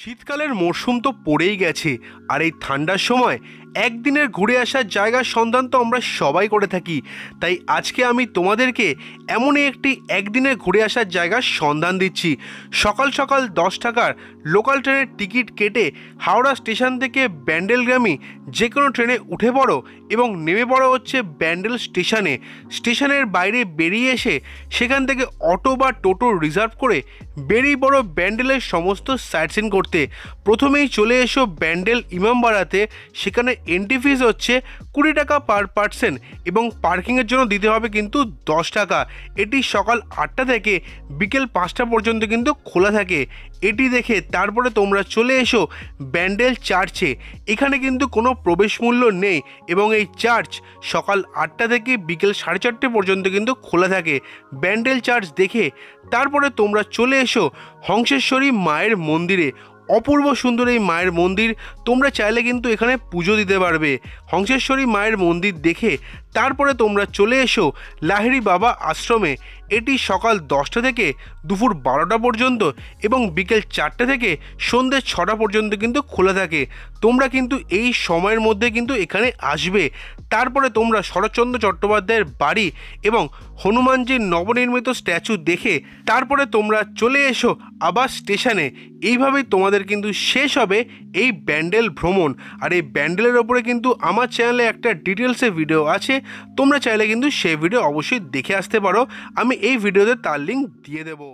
শীতকালের মরশুম তো পড়েই গেছে, আর এই ঠান্ডার সময় একদিনের ঘুরে আসার জায়গার সন্ধান তো আমরা সবাই করে থাকি। তাই আজকে আমি তোমাদেরকে এমনই একটি একদিনের ঘুরে আসার জায়গার সন্ধান দিচ্ছি। সকাল সকাল 10 টাকার লোকাল ট্রেনের টিকিট কেটে হাওড়া স্টেশন থেকে ব্যান্ডেলগ্রামী যে কোনো ট্রেনে উঠে পড়ো এবং নেমে পড়ো হচ্ছে ব্যান্ডেল স্টেশনে। স্টেশনের বাইরে বেরিয়ে এসে সেখান থেকে অটো বা টোটো রিজার্ভ করে বেরিয়ে পড়ো ব্যান্ডেলের সমস্ত সাইট সিন করতে। প্রথমেই চলে এসো ব্যান্ডেল ইমামবাড়াতে। সেখানে এন্ট্রি ফিস হচ্ছে 20 টাকা পার পার্সন এবং পার্কিংয়ের জন্য দিতে হবে কিন্তু 10 টাকা। এটি সকাল 8টা থেকে বিকেল 5টা পর্যন্ত কিন্তু খোলা থাকে। এটি দেখে তারপরে তোমরা চলে এসো ব্যান্ডেল চার্চে। এখানে কিন্তু কোনো প্রবেশ মূল্য নেই এবং এই চার্চ সকাল 8টা থেকে বিকেল 4:30 পর্যন্ত কিন্তু খোলা থাকে। ব্যান্ডেল চার্চ দেখে তারপরে তোমরা চলে এসো হংসেশ্বরী মায়ের মন্দিরে। অপূর্ব সুন্দর এই মায়ের মন্দির, তোমরা চাইলে কিন্তু এখানে পুজো দিতে পারবে। হংসেশ্বরী মায়ের মন্দির দেখে তারপরে তোমরা চলে এসো লাহিড়ী বাবা আশ্রমে। এটি সকাল 10টা থেকে দুপুর 12টা পর্যন্ত এবং বিকেল 4টে থেকে সন্ধ্যে 6টা পর্যন্ত কিন্তু খোলা থাকে। তোমরা কিন্তু এই সময়ের মধ্যে কিন্তু এখানে আসবে। তারপরে তোমরা শরৎচন্দ্র চট্টোপাধ্যায়ের বাড়ি এবং হনুমানজির নবনির্মিত স্ট্যাচু দেখে তারপরে তোমরা চলে এসো আবার স্টেশনে। এইভাবেই তোমাদের কিন্তু শেষ হবে এই ব্যান্ডেল ভ্রমণ। আর এই ব্যান্ডেলের ওপরে কিন্তু আমার চ্যানেলে একটা ডিটেলসে ভিডিও আছে, তোমরা চাইলে কিন্তু সেই ভিডিও অবশ্যই দেখে আসতে পারো। আমি এই ভিডিওতে তার লিঙ্ক দিয়ে দেবো।